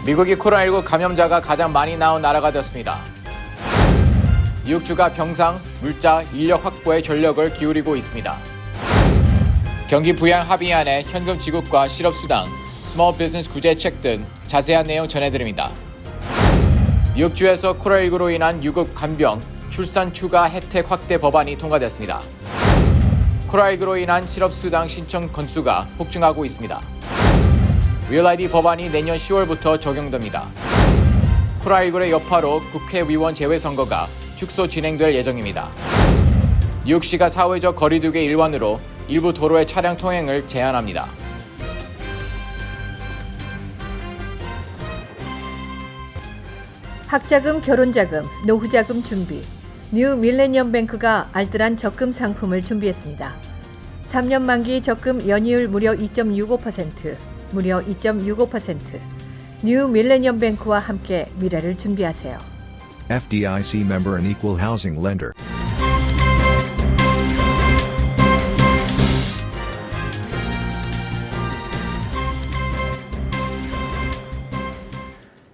미국이 코로나19 감염자가 가장 많이 나온 나라가 되었습니다. 뉴욕주가 병상, 물자, 인력 확보에 전력을 기울이고 있습니다. 경기 부양 합의안에 현금 지급과 실업수당, 스몰 비즈니스 구제책 등 자세한 내용 전해드립니다. 뉴욕주에서 코로나19로 인한 유급 간병, 출산 추가 혜택 확대 법안이 통과됐습니다. 코로나19로 인한 실업수당 신청 건수가 폭증하고 있습니다. Real ID 법안이 내년 10월부터 적용됩니다. 코로나19의 여파로 국회의원 재외선거가 축소 진행될 예정입니다. 뉴욕시가 사회적 거리두기 일환으로 일부 도로의 차량 통행을 제한합니다. 학자금, 결혼자금, 노후자금 준비. 뉴 밀레니엄 뱅크가 알뜰한 적금 상품을 준비했습니다. 3년 만기 적금 연이율 무려 2.65%, 무려 2.65%. 뉴 밀레니엄 뱅크와 함께 미래를 준비하세요. FDIC member and equal housing lender.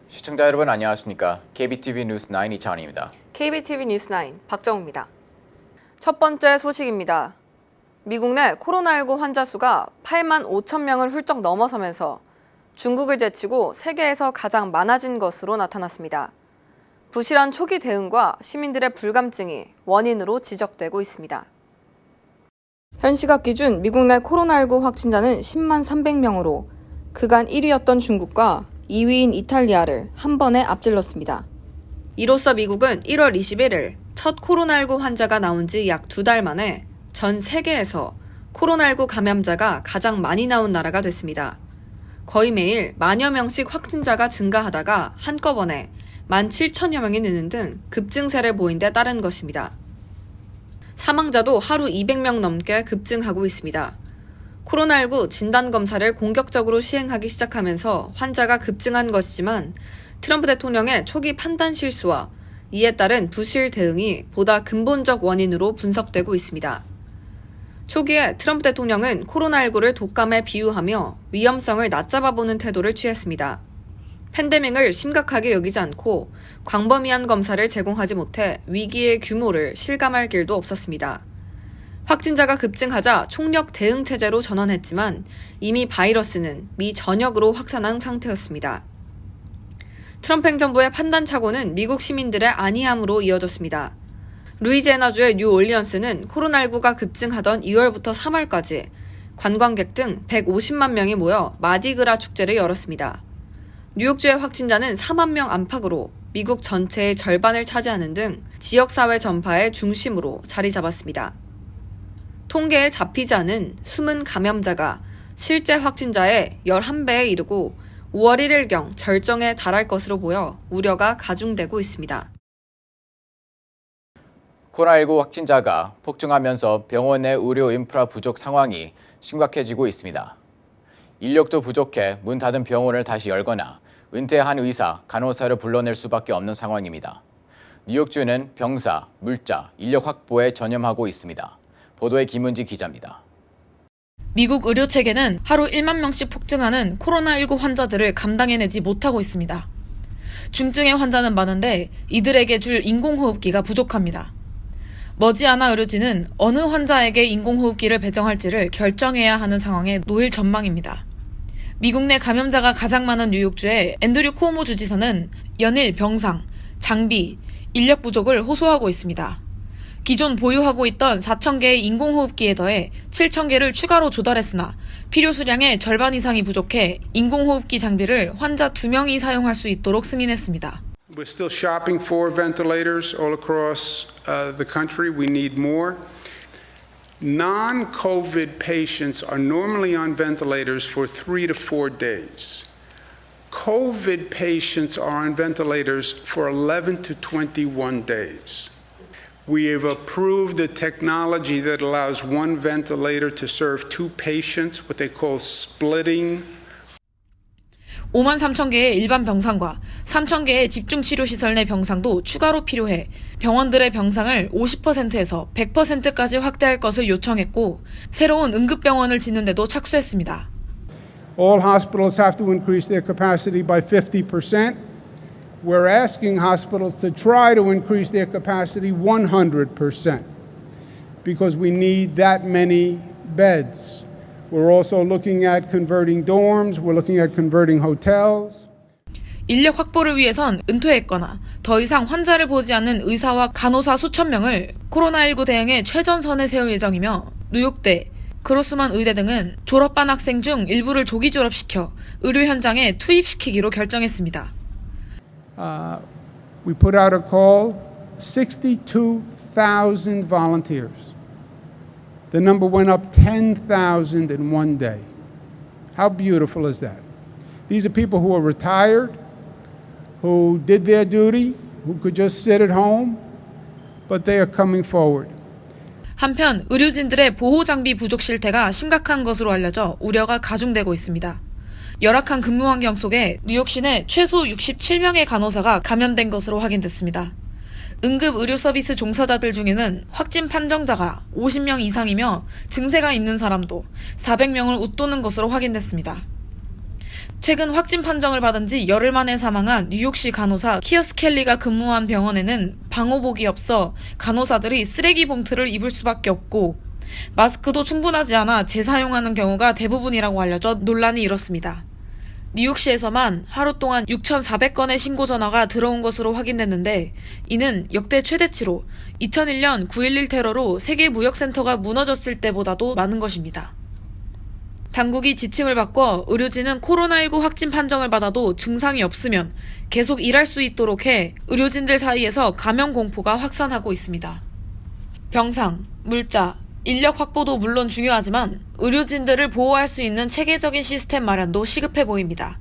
시청자 여러분 안녕하십니까? KBTV 뉴스 9 이창원입니다. KBTV 뉴스 9 박정우입니다. 첫 번째 소식입니다. 미국 내 코로나19 환자 수가 8만 5천 명을 훌쩍 넘어서면서 중국을 제치고 세계에서 가장 많아진 것으로 나타났습니다. 부실한 초기 대응과 시민들의 불감증이 원인으로 지적되고 있습니다. 현 시각 기준 미국 내 코로나19 확진자는 10만 300명으로 그간 1위였던 중국과 2위인 이탈리아를 한 번에 앞질렀습니다. 이로써 미국은 1월 21일 첫 코로나19 환자가 나온 지 약 2달 만에 전 세계에서 코로나19 감염자가 가장 많이 나온 나라가 됐습니다. 거의 매일 만여 명씩 확진자가 증가하다가 한꺼번에 17,000여 명이 느는 등 급증세를 보인 데 따른 것입니다. 사망자도 하루 200명 넘게 급증하고 있습니다. 코로나19 진단검사를 공격적으로 시행하기 시작하면서 환자가 급증한 것이지만 트럼프 대통령의 초기 판단 실수와 이에 따른 부실 대응이 보다 근본적 원인으로 분석되고 있습니다. 초기에 트럼프 대통령은 코로나19를 독감에 비유하며 위험성을 낮잡아보는 태도를 취했습니다. 팬데믹을 심각하게 여기지 않고 광범위한 검사를 제공하지 못해 위기의 규모를 실감할 길도 없었습니다. 확진자가 급증하자 총력 대응 체제로 전환했지만 이미 바이러스는 미 전역으로 확산한 상태였습니다. 트럼프 행정부의 판단착오는 미국 시민들의 안이함으로 이어졌습니다. 루이지애나주의 뉴올리언스는 코로나19가 급증하던 2월부터 3월까지 관광객 등 150만 명이 모여 마디그라 축제를 열었습니다. 뉴욕주의 확진자는 4만 명 안팎으로 미국 전체의 절반을 차지하는 등 지역사회 전파의 중심으로 자리 잡았습니다. 통계에 잡히지 않은 숨은 감염자가 실제 확진자의 11배에 이르고 5월 1일경 절정에 달할 것으로 보여 우려가 가중되고 있습니다. 코로나19 확진자가 폭증하면서 병원 내 의료 인프라 부족 상황이 심각해지고 있습니다. 인력도 부족해 문 닫은 병원을 다시 열거나 은퇴한 의사, 간호사를 불러낼 수밖에 없는 상황입니다. 뉴욕주는 병사, 물자, 인력 확보에 전념하고 있습니다. 보도에 김은지 기자입니다. 미국 의료체계는 하루 1만 명씩 폭증하는 코로나19 환자들을 감당해내지 못하고 있습니다. 중증의 환자는 많은데 이들에게 줄 인공호흡기가 부족합니다. 머지않아 의료진은 어느 환자에게 인공호흡기를 배정할지를 결정해야 하는 상황에 놓일 전망입니다. 미국 내 감염자가 가장 많은 뉴욕주의 앤드류 쿠오모 주지사는 연일 병상, 장비, 인력 부족을 호소하고 있습니다. 기존 보유하고 있던 4,000개의 인공호흡기에 더해 7,000개를 추가로 조달했으나 필요 수량의 절반 이상이 부족해 인공호흡기 장비를 환자 2명이 사용할 수 있도록 승인했습니다. We're still shopping for ventilators all across the country. We need more. Non-COVID patients are normally on ventilators for 3 to 4 days. COVID patients are on ventilators for 11 to 21 days. We have approved the technology that allows one ventilator to serve 2 patients, what they call splitting. 5만 3천 개의 일반 병상과 3천 개의 집중치료시설 내 병상도 추가로 필요해 병원들의 병상을 50%에서 100%까지 확대할 것을 요청했고 새로운 응급병원을 짓는 데도 착수했습니다. All hospitals have to increase their capacity by 50%. We're asking hospitals to try to increase their capacity 100% because we need that many beds. We're also looking at converting dorms. We're looking at converting hotels. 인력 확보를 위해선 은퇴했거나 더 이상 환자를 보지 않는 의사와 간호사 수천 명을 코로나19 대응의 최전선에 세울 예정이며 뉴욕대, 그로스만 의대 등은 졸업반 학생 중 일부를 조기 졸업시켜 의료 현장에 투입시키기로 결정했습니다. We put out a call, 62,000 volunteers. The number went up 10,000 in one day. How beautiful is that? These are people who are retired, who did their duty, who could just sit at home, but they are coming forward. 한편 의료진들의 보호 장비 부족 실태가 심각한 것으로 알려져 우려가 가중되고 있습니다. 열악한 근무 환경 속에 뉴욕 시내 최소 67명의 간호사가 감염된 것으로 확인됐습니다. 응급 의료 서비스 종사자들 중에는 확진 판정자가 50명 이상이며 증세가 있는 사람도 400명을 웃도는 것으로 확인됐습니다. 최근 확진 판정을 받은 지 열흘 만에 사망한 뉴욕시 간호사 키어스 켈리가 근무한 병원에는 방호복이 없어 간호사들이 쓰레기 봉투를 입을 수밖에 없고 마스크도 충분하지 않아 재사용하는 경우가 대부분이라고 알려져 논란이 일었습니다. 뉴욕시에서만 하루 동안 6,400건의 신고 전화가 들어온 것으로 확인됐는데 이는 역대 최대치로 2001년 9.11 테러로 세계 무역센터가 무너졌을 때보다도 많은 것입니다. 당국이 지침을 바꿔 의료진은 코로나19 확진 판정을 받아도 증상이 없으면 계속 일할 수 있도록 해 의료진들 사이에서 감염 공포가 확산하고 있습니다. 병상, 물자, 인력 확보도 물론 중요하지만 의료진들을 보호할 수 있는 체계적인 시스템 마련도 시급해 보입니다.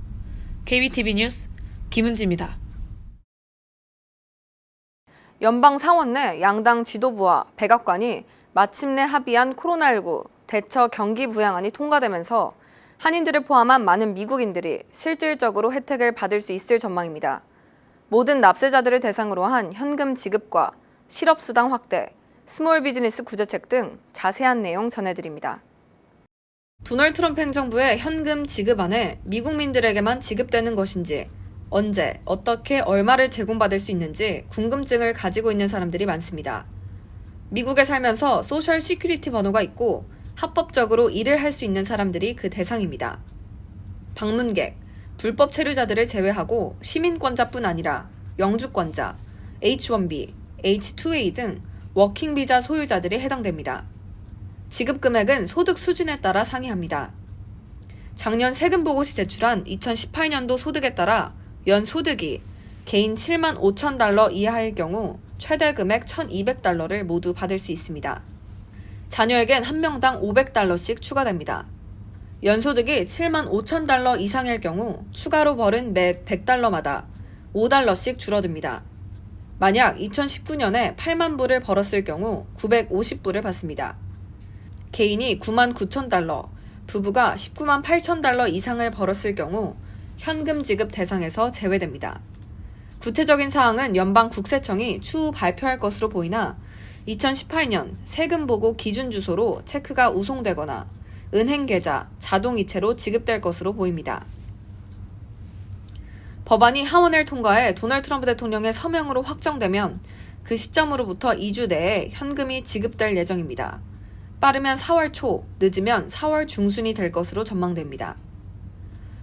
KBTV 뉴스 김은지입니다. 연방 상원 내 양당 지도부와 백악관이 마침내 합의한 코로나19 대처 경기 부양안이 통과되면서 한인들을 포함한 많은 미국인들이 실질적으로 혜택을 받을 수 있을 전망입니다. 모든 납세자들을 대상으로 한 현금 지급과 실업수당 확대, 스몰 비즈니스 구제책 등 자세한 내용 전해드립니다. 도널드 트럼프 행정부의 현금 지급안에 미국민들에게만 지급되는 것인지, 언제, 어떻게, 얼마를 제공받을 수 있는지 궁금증을 가지고 있는 사람들이 많습니다. 미국에 살면서 소셜 시큐리티 번호가 있고 합법적으로 일을 할 수 있는 사람들이 그 대상입니다. 방문객, 불법 체류자들을 제외하고 시민권자뿐 아니라 영주권자, H-1B, H-2A 등 워킹 비자 소유자들이 해당됩니다. 지급 금액은 소득 수준에 따라 상이합니다. 작년 세금 보고 시 제출한 2018년도 소득에 따라 연 소득이 개인 7만 5천 달러 이하일 경우 최대 금액 1,200달러를 모두 받을 수 있습니다. 자녀에겐 한 명당 500달러씩 추가됩니다. 연소득이 7만 5천 달러 이상일 경우 추가로 벌은 매 100달러마다 5달러씩 줄어듭니다. 만약 2019년에 8만 불을 벌었을 경우 950불을 받습니다. 개인이 9만 9천 달러, 부부가 19만 8천 달러 이상을 벌었을 경우 현금 지급 대상에서 제외됩니다. 구체적인 사항은 연방 국세청이 추후 발표할 것으로 보이나 2018년 세금 보고 기준 주소로 체크가 우송되거나 은행 계좌, 자동이체로 지급될 것으로 보입니다. 법안이 하원을 통과해 도널드 트럼프 대통령의 서명으로 확정되면 그 시점으로부터 2주 내에 현금이 지급될 예정입니다. 빠르면 4월 초, 늦으면 4월 중순이 될 것으로 전망됩니다.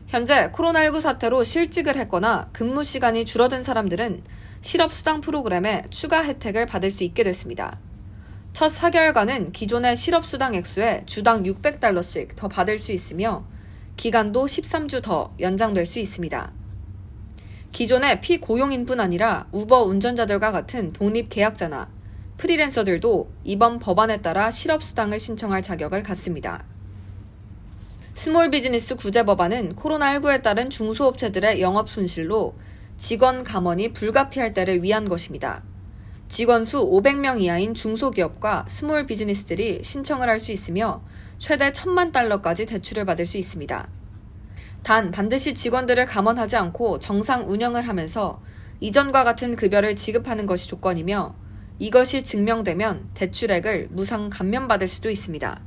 현재 코로나19 사태로 실직을 했거나 근무 시간이 줄어든 사람들은 실업수당 프로그램에 추가 혜택을 받을 수 있게 됐습니다. 첫 4개월간은 기존의 실업수당 액수에 주당 600달러씩 더 받을 수 있으며 기간도 13주 더 연장될 수 있습니다. 기존의 피고용인뿐 아니라 우버 운전자들과 같은 독립계약자나 프리랜서들도 이번 법안에 따라 실업수당을 신청할 자격을 갖습니다. 스몰 비즈니스 구제 법안은 코로나19에 따른 중소업체들의 영업 손실로 직원 감원이 불가피할 때를 위한 것입니다. 직원 수 500명 이하인 중소기업과 스몰 비즈니스들이 신청을 할 수 있으며 최대 1,000만 달러까지 대출을 받을 수 있습니다. 단 반드시 직원들을 감원하지 않고 정상 운영을 하면서 이전과 같은 급여를 지급하는 것이 조건이며 이것이 증명되면 대출액을 무상 감면받을 수도 있습니다.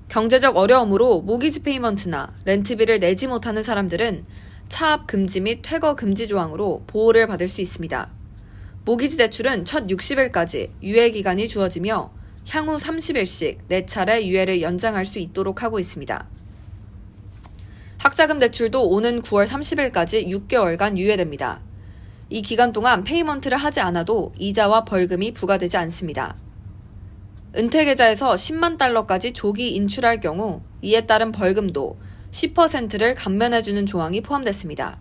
경제적 어려움으로 모기지 페이먼트나 렌트비를 내지 못하는 사람들은 차압 금지 및 퇴거 금지 조항으로 보호를 받을 수 있습니다. 모기지 대출은 첫 60일까지 유예 기간이 주어지며 향후 30일씩 4차례 유예를 연장할 수 있도록 하고 있습니다. 학자금 대출도 오는 9월 30일까지 6개월간 유예됩니다. 이 기간 동안 페이먼트를 하지 않아도 이자와 벌금이 부과되지 않습니다. 은퇴계좌에서 10만 달러까지 조기 인출할 경우 이에 따른 벌금도 10%를 감면해주는 조항이 포함됐습니다.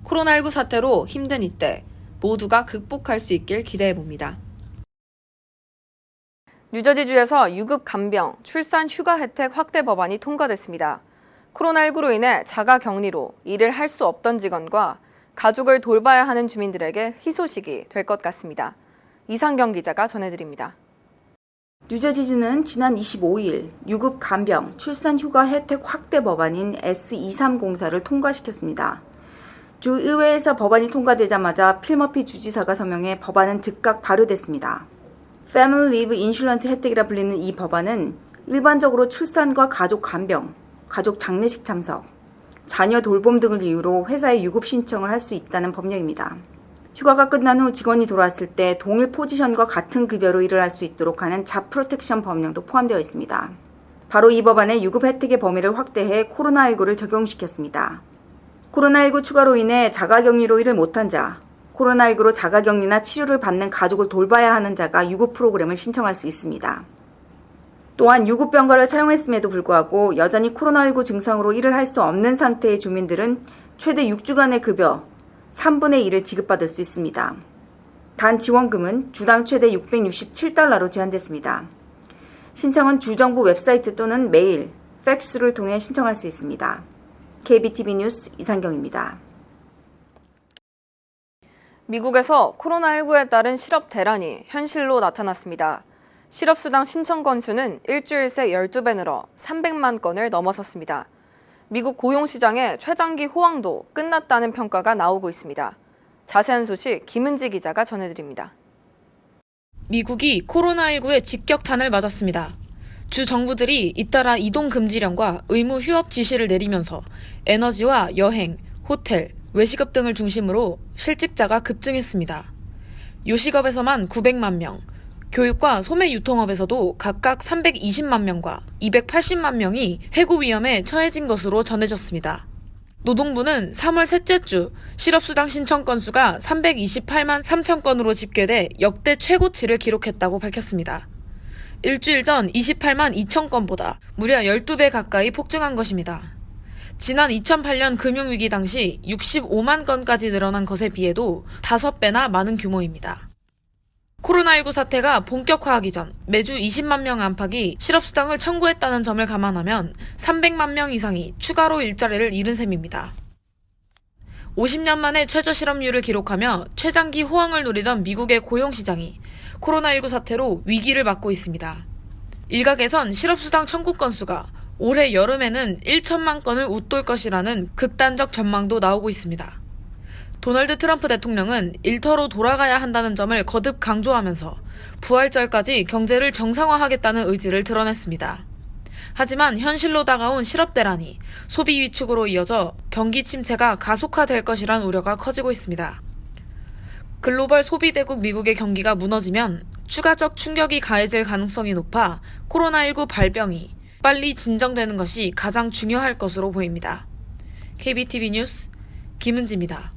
코로나19 사태로 힘든 이때 모두가 극복할 수 있길 기대해봅니다. 뉴저지주에서 유급 간병, 출산 휴가 혜택 확대 법안이 통과됐습니다. 코로나19로 인해 자가 격리로 일을 할 수 없던 직원과 가족을 돌봐야 하는 주민들에게 희소식이 될 것 같습니다. 이상경 기자가 전해드립니다. 뉴저지주는 지난 25일 유급 간병, 출산 휴가 혜택 확대 법안인 S230를 통과시켰습니다. 주 의회에서 법안이 통과되자마자 필머피 주지사가 서명해 법안은 즉각 발효됐습니다. Family Leave Insurance 혜택이라 불리는 이 법안은 일반적으로 출산과 가족 간병, 가족 장례식 참석, 자녀 돌봄 등을 이유로 회사에 유급 신청을 할 수 있다는 법령입니다. 휴가가 끝난 후 직원이 돌아왔을 때 동일 포지션과 같은 급여로 일을 할 수 있도록 하는 잡 프로텍션 법령도 포함되어 있습니다. 바로 이 법안의 유급 혜택의 범위를 확대해 코로나19를 적용시켰습니다. 코로나19 추가로 인해 자가격리로 일을 못한 자, 코로나19로 자가격리나 치료를 받는 가족을 돌봐야 하는 자가 유급 프로그램을 신청할 수 있습니다. 또한 유급병가를 사용했음에도 불구하고 여전히 코로나19 증상으로 일을 할 수 없는 상태의 주민들은 최대 6주간의 급여 3분의 1을 지급받을 수 있습니다. 단 지원금은 주당 최대 667달러로 제한됐습니다. 신청은 주정부 웹사이트 또는 메일, 팩스를 통해 신청할 수 있습니다. KBTV 뉴스 이상경입니다. 미국에서 코로나19에 따른 실업 대란이 현실로 나타났습니다. 실업수당 신청 건수는 일주일 새 12배 늘어 300만 건을 넘어섰습니다. 미국 고용시장의 최장기 호황도 끝났다는 평가가 나오고 있습니다. 자세한 소식 김은지 기자가 전해드립니다. 미국이 코로나19의 직격탄을 맞았습니다. 주 정부들이 잇따라 이동 금지령과 의무 휴업 지시를 내리면서 에너지와 여행, 호텔, 외식업 등을 중심으로 실직자가 급증했습니다. 요식업에서만 900만 명, 교육과 소매 유통업에서도 각각 320만 명과 280만 명이 해고 위험에 처해진 것으로 전해졌습니다. 노동부는 3월 셋째 주 실업수당 신청 건수가 328만 3천 건으로 집계돼 역대 최고치를 기록했다고 밝혔습니다. 일주일 전 28만 2천 건보다 무려 12배 가까이 폭증한 것입니다. 지난 2008년 금융위기 당시 65만 건까지 늘어난 것에 비해도 5배나 많은 규모입니다. 코로나19 사태가 본격화하기 전 매주 20만 명 안팎이 실업수당을 청구했다는 점을 감안하면 300만 명 이상이 추가로 일자리를 잃은 셈입니다. 50년 만에 최저실업률을 기록하며 최장기 호황을 누리던 미국의 고용시장이 코로나19 사태로 위기를 맞고 있습니다. 일각에선 실업수당 청구 건수가 올해 여름에는 1천만 건을 웃돌 것이라는 극단적 전망도 나오고 있습니다. 도널드 트럼프 대통령은 일터로 돌아가야 한다는 점을 거듭 강조하면서 부활절까지 경제를 정상화하겠다는 의지를 드러냈습니다. 하지만 현실로 다가온 실업 대란이 소비 위축으로 이어져 경기 침체가 가속화될 것이란 우려가 커지고 있습니다. 글로벌 소비 대국 미국의 경기가 무너지면 추가적 충격이 가해질 가능성이 높아 코로나19 발병이 빨리 진정되는 것이 가장 중요할 것으로 보입니다. KBTV 뉴스 김은지입니다.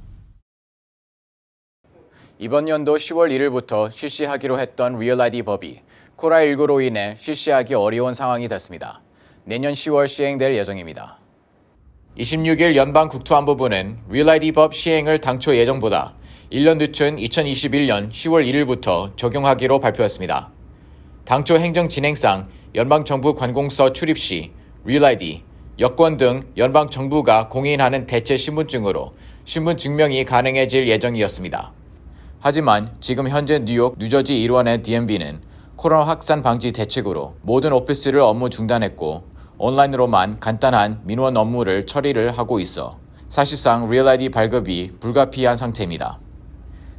이번 연도 10월 1일부터 실시하기로 했던 리얼 아이디 법이 코로나19로 인해 실시하기 어려운 상황이 됐습니다. 내년 10월 시행될 예정입니다. 26일 연방국토안보부는 리얼 아이디 법 시행을 당초 예정보다 1년 늦춘 2021년 10월 1일부터 적용하기로 발표했습니다. 당초 행정 진행상 연방정부 관공서 출입 시 리얼 아이디, 여권 등 연방정부가 공인하는 대체 신분증으로 신분 증명이 가능해질 예정이었습니다. 하지만 지금 현재 뉴욕, 뉴저지 일원의 DMV는 코로나 확산 방지 대책으로 모든 오피스를 업무 중단했고 온라인으로만 간단한 민원 업무를 처리를 하고 있어 사실상 리얼 아이디 발급이 불가피한 상태입니다.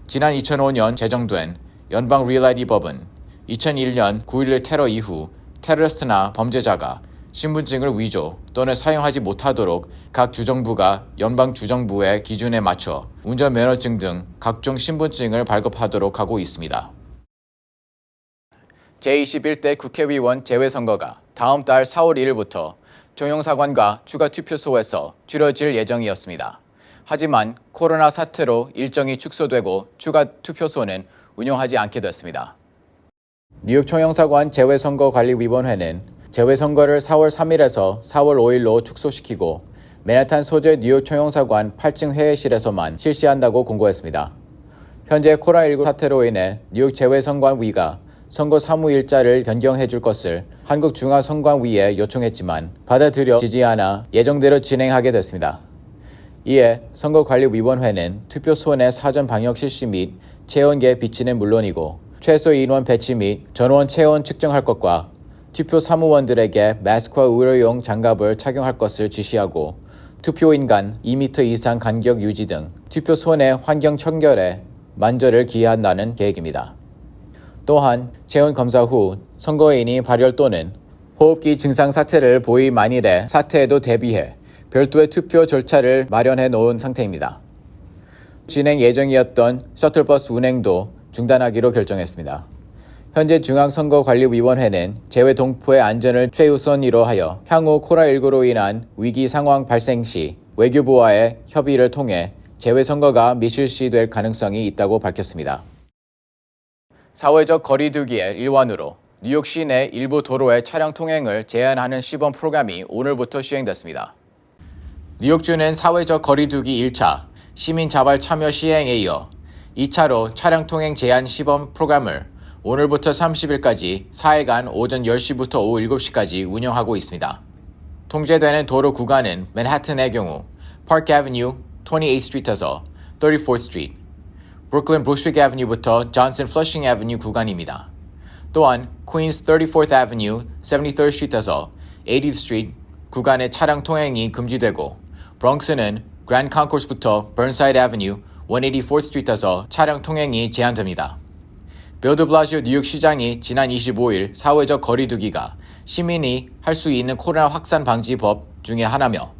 지난 2005년 제정된 연방 리얼 아이디 법은 2001년 9.11 테러 이후 테러리스트나 범죄자가 신분증을 위조 또는 사용하지 못하도록 각 주정부가 연방주정부의 기준에 맞춰 운전면허증 등 각종 신분증을 발급하도록 하고 있습니다. 제21대 국회의원 재외선거가 다음 달 4월 1일부터 종영사관과 추가 투표소에서 치러질 예정이었습니다. 하지만 코로나 사태로 일정이 축소되고 추가 투표소는 운영하지 않게 됐습니다. 뉴욕 총영사관 재외선거관리위원회는 재외선거를 4월 3일에서 4월 5일로 축소시키고 맨해튼 소재 뉴욕 총영사관 8층 회의실에서만 실시한다고 공고했습니다. 현재 코로나19 사태로 인해 뉴욕 재외선관위가 선거 사무일자를 변경해 줄 것을 한국중앙선관위에 요청했지만 받아들여지지 않아 예정대로 진행하게 됐습니다. 이에 선거관리위원회는 투표소 내 사전 방역 실시 및 체온계 비치는 물론이고 최소 인원 배치 및 전원 체온 측정할 것과 투표 사무원들에게 마스크와 의료용 장갑을 착용할 것을 지시하고 투표인 간 2m 이상 간격 유지 등 투표소 내 환경 청결에 만전을 기한다는 계획입니다. 또한 체온 검사 후 선거인이 발열 또는 호흡기 증상 사태를 보인 만일의 사태에도 대비해 별도의 투표 절차를 마련해 놓은 상태입니다. 진행 예정이었던 셔틀버스 운행도 중단하기로 결정했습니다. 현재 중앙선거관리위원회는 재외동포의 안전을 최우선으로 하여 향후 코로나19로 인한 위기 상황 발생 시 외교부와의 협의를 통해 재외선거가 미실시될 가능성이 있다고 밝혔습니다. 사회적 거리두기의 일환으로 뉴욕 시내 일부 도로의 차량 통행을 제한하는 시범 프로그램이 오늘부터 시행됐습니다. 뉴욕주는 사회적 거리두기 1차 시민 자발 참여 시행에 이어 2차로 차량 통행 제한 시범 프로그램을 오늘부터 30일까지 4일간 오전 10시부터 오후 7시까지 운영하고 있습니다. 통제되는 도로 구간은 맨해튼의 경우 파크 애버뉴 28th 스트리트에서 34th 스트리트, 브루클린 브루스윅 애버뉴부터 존슨 플러싱 애버뉴 구간입니다. 또한 퀸스 34th 애버뉴 73rd 스트리트에서 80th 스트리트 구간의 차량 통행이 금지되고 브롱스는 그랜드 컨코스부터 버ን사이드 애버뉴 184th 스트리트에서 차량 통행이 제한됩니다. 빌 드 블라시오 뉴욕시장이 지난 25일 사회적 거리두기가 시민이 할 수 있는 코로나 확산 방지법 중에 하나며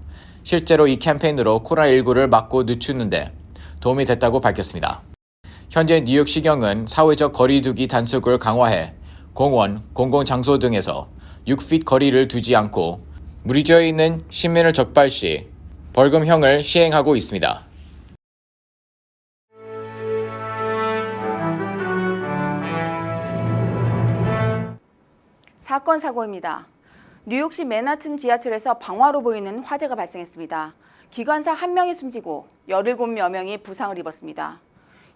실제로 이 캠페인으로 코로나19를 막고 늦추는 데 도움이 됐다고 밝혔습니다. 현재 뉴욕시경은 사회적 거리두기 단속을 강화해 공원, 공공장소 등에서 6핏 거리를 두지 않고 무리지어 있는 시민을 적발 시 벌금형을 시행하고 있습니다. 사건 사고입니다. 뉴욕시 맨하튼 지하철에서 방화로 보이는 화재가 발생했습니다. 기관사 1명이 숨지고 17여 명이 부상을 입었습니다.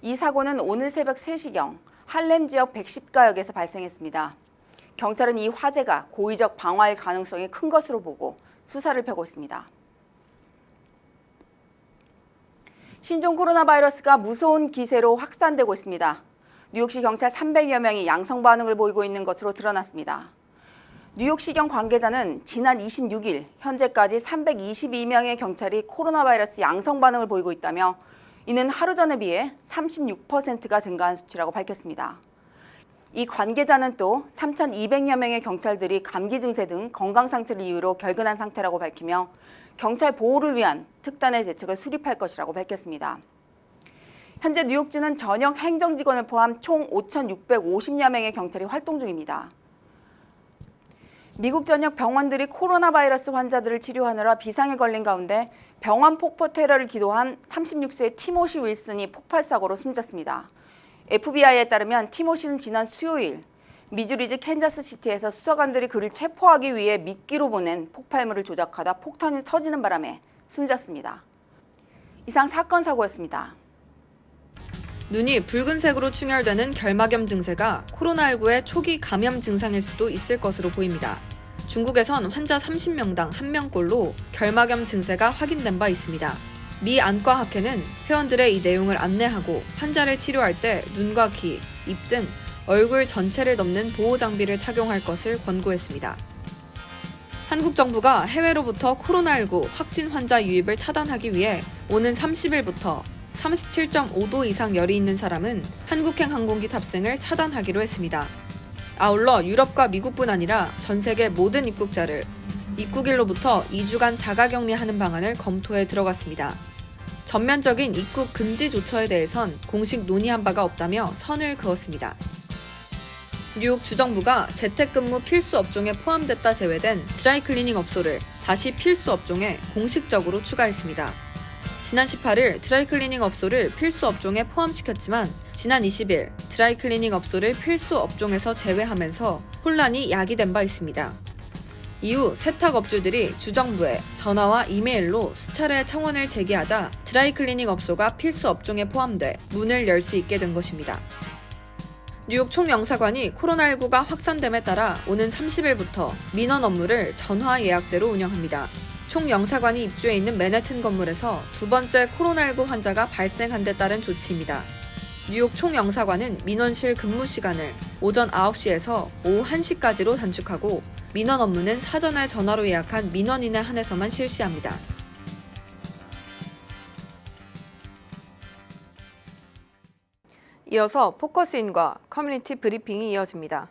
이 사고는 오늘 새벽 3시경 할렘 지역 110가역에서 발생했습니다. 경찰은 이 화재가 고의적 방화일 가능성이 큰 것으로 보고 수사를 펴고 있습니다. 신종 코로나 바이러스가 무서운 기세로 확산되고 있습니다. 뉴욕시 경찰 300여 명이 양성 반응을 보이고 있는 것으로 드러났습니다. 뉴욕시경 관계자는 지난 26일 현재까지 322명의 경찰이 코로나 바이러스 양성 반응을 보이고 있다며 이는 하루 전에 비해 36%가 증가한 수치라고 밝혔습니다. 이 관계자는 또 3,200여 명의 경찰들이 감기 증세 등 건강 상태를 이유로 결근한 상태라고 밝히며 경찰 보호를 위한 특단의 대책을 수립할 것이라고 밝혔습니다. 현재 뉴욕주는 전역 행정직원을 포함 총 5,650여 명의 경찰이 활동 중입니다. 미국 전역 병원들이 코로나 바이러스 환자들을 치료하느라 비상에 걸린 가운데 병원 폭포 테러를 기도한 36세 티모시 윌슨이 폭발 사고로 숨졌습니다. FBI에 따르면 티모시는 지난 수요일 미주리주 캔자스시티에서 수사관들이 그를 체포하기 위해 미끼로 보낸 폭발물을 조작하다 폭탄이 터지는 바람에 숨졌습니다. 이상 사건 사고였습니다. 눈이 붉은색으로 충혈되는 결막염 증세가 코로나19의 초기 감염 증상일 수도 있을 것으로 보입니다. 중국에선 환자 30명당 1명꼴로 결막염 증세가 확인된 바 있습니다. 미 안과학회는 회원들의 이 내용을 안내하고 환자를 치료할 때 눈과 귀, 입 등 얼굴 전체를 덮는 보호 장비를 착용할 것을 권고했습니다. 한국 정부가 해외로부터 코로나19 확진 환자 유입을 차단하기 위해 오는 30일부터 37.5도 이상 열이 있는 사람은 한국행 항공기 탑승을 차단하기로 했습니다. 아울러 유럽과 미국뿐 아니라 전 세계 모든 입국자를 입국일로부터 2주간 자가격리하는 방안을 검토에 들어갔습니다. 전면적인 입국 금지 조처에 대해선 공식 논의한 바가 없다며 선을 그었습니다. 뉴욕 주정부가 재택근무 필수 업종에 포함됐다 제외된 드라이클리닝 업소를 다시 필수 업종에 공식적으로 추가했습니다. 지난 18일 드라이클리닝 업소를 필수 업종에 포함시켰지만 지난 20일 드라이클리닝 업소를 필수 업종에서 제외하면서 혼란이 야기된 바 있습니다. 이후 세탁업주들이 주정부에 전화와 이메일로 수차례 청원을 제기하자 드라이클리닝 업소가 필수 업종에 포함돼 문을 열 수 있게 된 것입니다. 뉴욕 총영사관이 코로나19가 확산됨에 따라 오는 30일부터 민원 업무를 전화 예약제로 운영합니다. 총영사관이 입주해 있는 맨해튼 건물에서 두 번째 코로나19 환자가 발생한 데 따른 조치입니다. 뉴욕 총영사관은 민원실 근무 시간을 오전 9시에서 오후 1시까지로 단축하고 민원 업무는 사전에 전화로 예약한 민원인에 한해서만 실시합니다. 이어서 포커스인과 커뮤니티 브리핑이 이어집니다.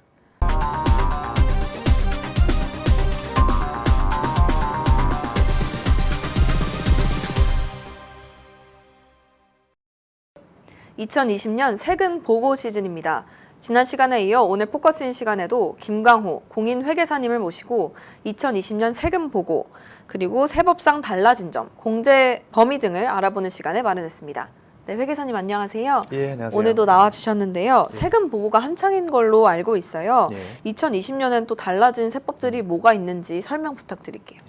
(2020년) 세금 보고 시즌입니다. 지난 시간에 이어 오늘 포커스인 시간에도 김광호 공인회계사님을 모시고 2020년 세금 보고 그리고 세법상 달라진 점, 공제 범위 등을 알아보는 시간을 마련했습니다. 네, 회계사님 안녕하세요. 예, 안녕하세요. 오늘도 나와주셨는데요. 세금 보고가 한창인 걸로 알고 있어요. 예. 2020년엔 또 달라진 세법들이 뭐가 있는지 설명 부탁드릴게요.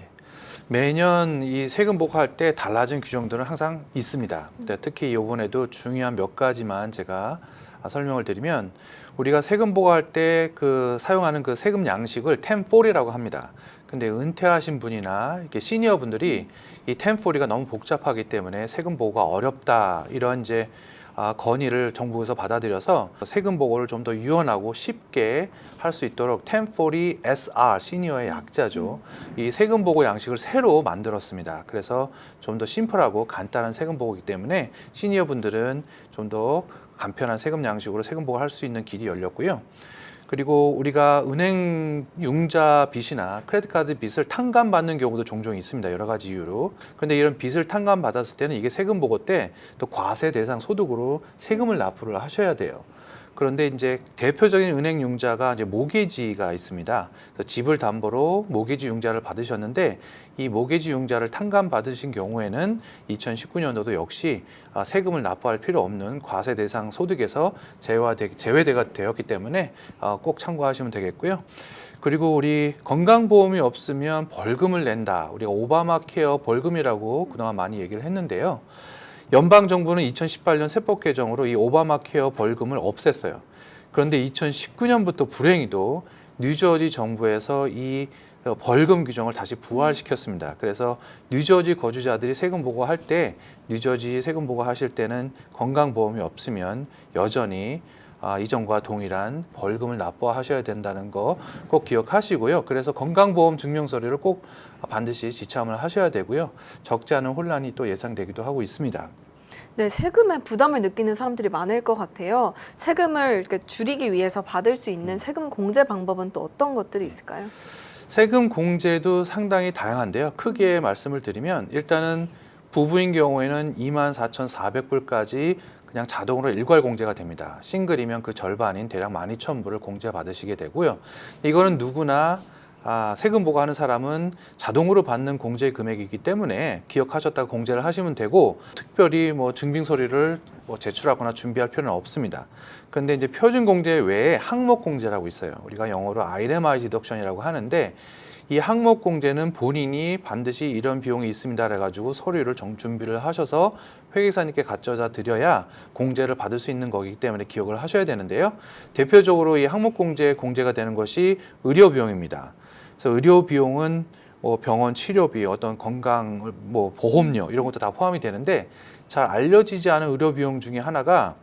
매년 이 세금 보고할 때 달라진 규정들은 항상 있습니다. 특히 이번에도 중요한 몇 가지만 제가 설명을 드리면 우리가 세금 보고할 때 사용하는 그 세금 양식을 1040이라고 합니다. 근데 은퇴하신 분이나 이렇게 시니어 분들이 이 1040가 너무 복잡하기 때문에 세금 보고가 어렵다 이런 이제 건의를 정부에서 받아들여서 세금 보고를 좀 더 유연하고 쉽게 할 수 있도록 1040 SR 시니어의 약자죠. 이 세금 보고 양식을 새로 만들었습니다. 그래서 좀 더 심플하고 간단한 세금 보고이기 때문에 시니어 분들은 좀 더 간편한 세금 양식으로 세금 보고를 할 수 있는 길이 열렸고요. 그리고 우리가 은행 융자 빚이나 크레딧 카드 빚을 탕감받는 경우도 종종 있습니다. 여러 가지 이유로. 그런데 이런 빚을 탕감받았을 때는 이게 세금 보고 때 또 과세 대상 소득으로 세금을 납부를 하셔야 돼요. 그런데 이제 대표적인 은행 융자가 이제 모기지가 있습니다. 그래서 집을 담보로 모기지 융자를 받으셨는데 이 모기지 융자를 탕감 받으신 경우에는 2019년도도 역시 세금을 납부할 필요 없는 과세 대상 소득에서 제외가 되었기 때문에 꼭 참고하시면 되겠고요. 그리고 우리 건강보험이 없으면 벌금을 낸다. 우리가 오바마 케어 벌금이라고 그동안 많이 얘기를 했는데요. 연방정부는 2018년 세법 개정으로 이 오바마 케어 벌금을 없앴어요. 그런데 2019년부터 불행히도 뉴저지 정부에서 이 벌금 규정을 다시 부활시켰습니다. 그래서 뉴저지 거주자들이 세금 보고할 때 뉴저지 세금 보고하실 때는 건강보험이 없으면 여전히 이전과 동일한 벌금을 납부하셔야 된다는 거 꼭 기억하시고요. 그래서 건강보험 증명서류를 꼭 반드시 지참을 하셔야 되고요. 적지 않은 혼란이 또 예상되기도 하고 있습니다. 네, 세금에 부담을 느끼는 사람들이 많을 것 같아요. 세금을 이렇게 줄이기 위해서 받을 수 있는 세금 공제 방법은 또 어떤 것들이 있을까요? 세금 공제도 상당히 다양한데요. 크게 말씀을 드리면 일단은 부부인 경우에는 24,400불까지 그냥 자동으로 일괄 공제가 됩니다. 싱글이면 그 절반인 대략 12,000불을 공제받으시게 되고요. 이거는 누구나 세금 보고하는 사람은 자동으로 받는 공제 금액이기 때문에 기억하셨다가 공제를 하시면 되고 특별히 증빙서류를 제출하거나 준비할 필요는 없습니다. 그런데 이제 표준 공제 외에 항목 공제라고 있어요. 우리가 영어로 itemized deduction이라고 하는데 이 항목 공제는 본인이 반드시 이런 비용이 있습니다 그래가지고 서류를 준비를 하셔서 회계사님께 가져다 드려야 공제를 받을 수 있는 거기 때문에 기억을 하셔야 되는데요. 대표적으로 이 항목 공제가 되는 것이 의료 비용입니다. 그래서 의료 비용은 병원 치료비, 어떤 건강 보험료 이런 것도 다 포함이 되는데 잘 알려지지 않은 의료 비용 중에 하나가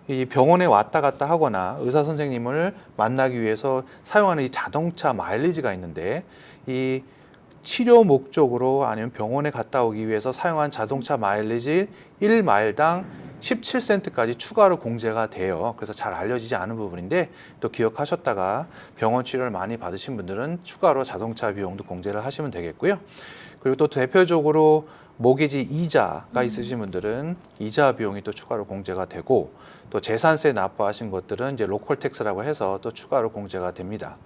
이 병원에 왔다 갔다 하거나 의사 선생님을 만나기 위해서 사용하는 이 자동차 마일리지가 있는데 이 치료 목적으로 아니면 병원에 갔다 오기 위해서 사용한 자동차 마일리지 1마일당 17센트까지 추가로 공제가 돼요. 그래서 잘 알려지지 않은 부분인데 또 기억하셨다가 병원 치료를 많이 받으신 분들은 추가로 자동차 비용도 공제를 하시면 되겠고요. 그리고 또 대표적으로 모기지 이자가 있으신 분들은 이자 비용이 또 추가로 공제가 되고, 또 재산세 납부하신 것들은 이제 로컬 텍스라고 해서 또 추가로 공제가 됩니다.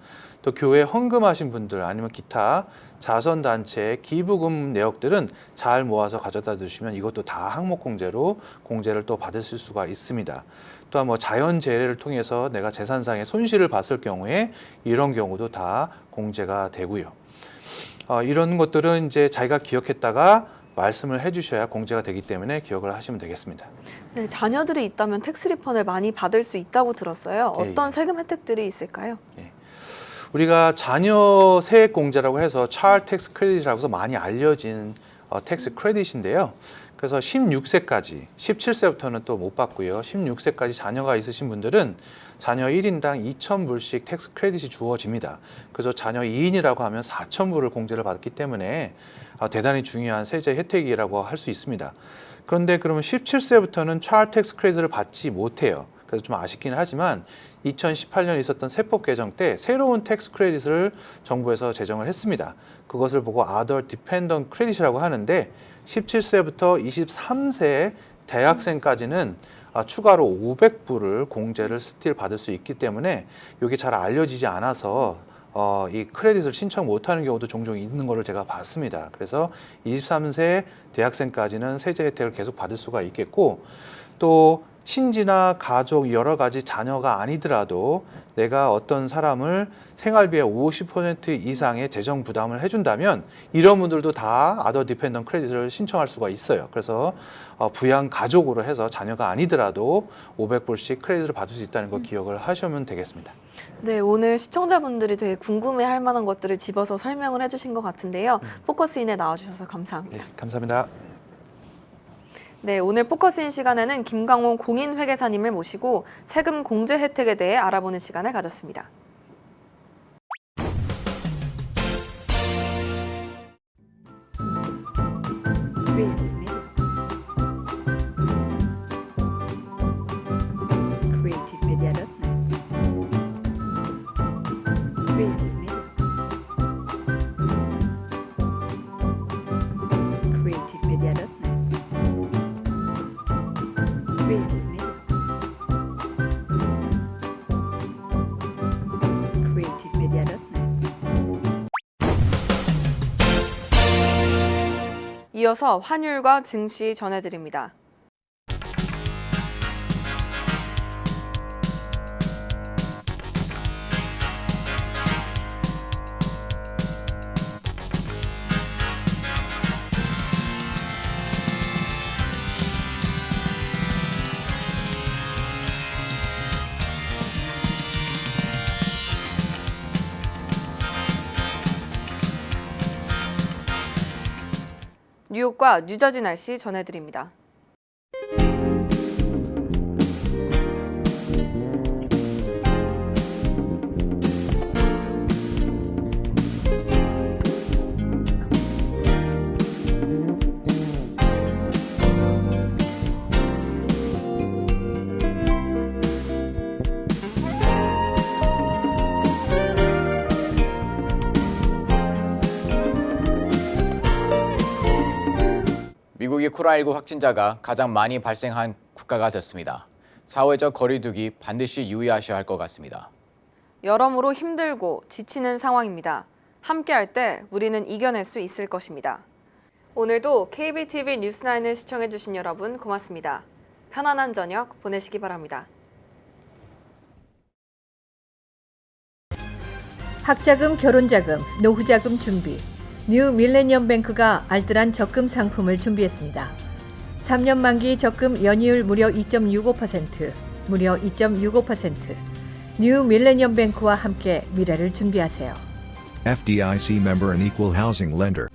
또 교회 헌금하신 분들 아니면 기타 자선단체 기부금 내역들은 잘 모아서 가져다 두시면 이것도 다 항목 공제로 공제를 또 받으실 수가 있습니다. 또한 뭐 자연재해를 통해서 내가 재산상의 손실을 봤을 경우에 이런 경우도 다 공제가 되고요. 이런 것들은 이제 자기가 기억했다가 말씀을 해주셔야 공제가 되기 때문에 기억을 하시면 되겠습니다. 네, 자녀들이 있다면 텍스 리펀을 많이 받을 수 있다고 들었어요. 어떤 세금 혜택들이 있을까요? 우리가 자녀 세액 공제라고 해서 차일드 텍스 크레딧이라고 해서 많이 알려진 텍스 크레딧인데요. 그래서 16세까지, 17세부터는 또 못 받고요. 16세까지 자녀가 있으신 분들은 자녀 1인당 2,000불씩 텍스 크레딧이 주어집니다. 그래서 자녀 2인이라고 하면 4,000불을 공제를 받기 때문에 대단히 중요한 세제 혜택이라고 할 수 있습니다. 그런데 그러면 17세부터는 차일드 텍스 크레딧을 받지 못해요. 그래서 좀 아쉽긴 하지만 2018년에 있었던 세법 개정 때 새로운 텍스 크레딧을 정부에서 제정을 했습니다. 그것을 보고 Other Dependent Credit이라고 하는데 17세부터 23세 대학생까지는 추가로 500불을 공제를 스틸 받을 수 있기 때문에 이게 잘 알려지지 않아서 이 크레딧을 신청 못하는 경우도 종종 있는 것을 제가 봤습니다. 그래서 23세 대학생까지는 세제 혜택을 계속 받을 수가 있겠고, 또 친지나 가족 여러 가지 자녀가 아니더라도 내가 어떤 사람을 생활비의 50% 이상의 재정 부담을 해준다면 이런 분들도 다 Other Dependent Credit를 신청할 수가 있어요. 그래서 부양 가족으로 해서 자녀가 아니더라도 500불씩 크레딧을 받을 수 있다는 거 기억을 하시면 되겠습니다. 네, 오늘 시청자분들이 되게 궁금해할 만한 것들을 집어서 설명을 해주신 것 같은데요. 포커스인에 나와주셔서 감사합니다. 네, 감사합니다. 네, 오늘 포커스인 시간에는 김광호 공인회계사님을 모시고 세금 공제 혜택에 대해 알아보는 시간을 가졌습니다. 이어서 환율과 증시 전해드립니다. 뉴욕과 뉴저지 날씨 전해드립니다. 미국이 코로나19 확진자가 가장 많이 발생한 국가가 됐습니다. 사회적 거리두기 반드시 유의하셔야 할 것 같습니다. 여러모로 힘들고 지치는 상황입니다. 함께할 때 우리는 이겨낼 수 있을 것입니다. 오늘도 KBTV 뉴스9을 시청해주신 여러분 고맙습니다. 편안한 저녁 보내시기 바랍니다. 학자금, 결혼자금, 노후자금 준비. 뉴 밀레니엄 뱅크가 알뜰한 적금 상품을 준비했습니다. 3년 만기 적금 연이율 무려 2.65%, 무려 2.65%. 뉴 밀레니엄 뱅크와 함께 미래를 준비하세요. FDIC member and equal housing lender.